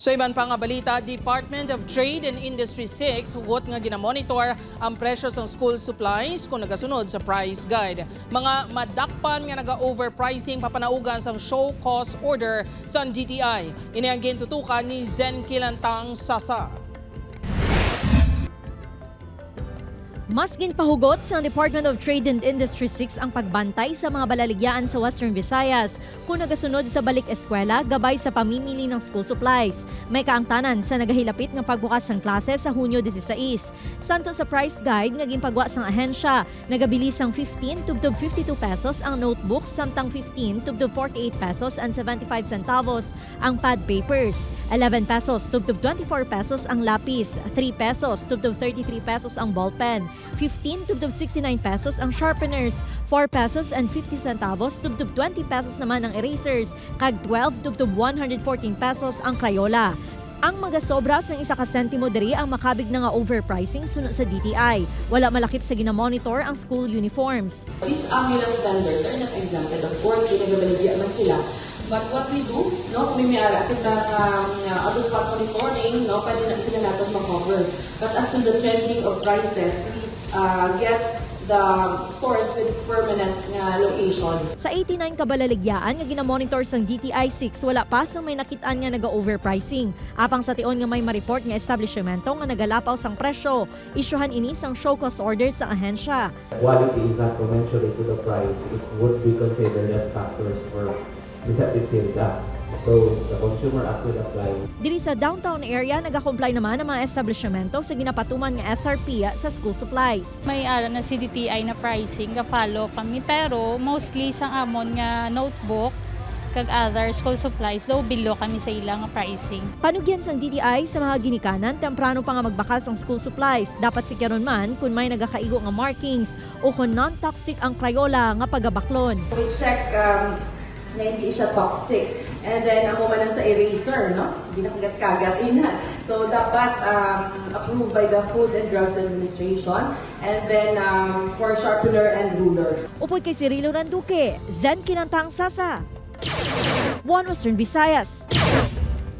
Sa iban pa nga balita, Department of Trade and Industry 6 hugot nga ginamonitor ang presyo sa school supplies kung nagasunod sa price guide. Mga madakpan nga naga-overpricing papanaugan sang show cause order sa DTI. Ini ang gintutukan ni Zen Kilantang Sasa. Mas ginpahugot sa Department of Trade and Industry 6 ang pagbantay sa mga balaligyan sa Western Visayas kung nagasunod sa balik eskwela gabay sa pamimili ng school supplies. May kaangtanan sa nagahilapit ng pagbukas ng klase sa Hunyo 16. Santo sa price guide nga ginpagwa sang ahensya, nagabilis ang 15 tubtob 52 pesos ang notebooks samtang 15 tubtob 48 pesos and 75 centavos ang pad papers, 11 pesos tubtob 24 pesos ang lapis, 3 pesos tubtob 33 pesos ang ballpen, 15 tubtob 69 pesos ang sharpeners, 4 pesos and 50 centavos tubtob 20 pesos naman ang erasers, kag 12 tubtob 114 pesos ang Crayola. Ang magasobra sa isa ka sentimo diri ang makabig na nga overpricing sunod sa DTI. Wala malakip sa ginamonitor ang school uniforms. These ambulance vendors are not exempted. Of course, ginagabaligya man sila. But what we do, no, kung may akit ng auto-spot monitoring, no, pwede na sila natin mag-cover. But as to the trending of prices, get the stores with permanent location. Sa 89 kabalaligyaan nga ginamonitor sang DTI 6, wala pa sang may nakitaan nga naga-overpricing. Apang sa tion nga may ma-report nga establishmento nga nagalapaw sang presyo, isyuhan ini sang show cause order sa ahensya. Quality is not commensurate to the price. It would be considered as factors for Deceptive Sales Act. So, the Consumer Act will apply. Diri sa downtown area, nag-comply naman ang mga establishmento sa ginapatuman nga SRP sa school supplies. May ara na si DTI na pricing, follow kami, pero mostly sa amon nga notebook, kag other school supplies, daw below kami sa ilang pricing. Panugyan sang DTI sa mga ginikanan, temprano pa nga magbakas ang school supplies. Dapat sikyaron man kung may nagakaigo nga markings o kung non-toxic ang Crayola nga pagabaklon. We check na hindi siya toxic. And then, ang umanan sa eraser, no? Hindi nakagat-kagat ina. So, dapat approved by the Food and Drugs Administration. And then, for sharpener and ruler. Upoy kay Cirilo Randuque, Zen Kilantang Sasa, One Western Visayas.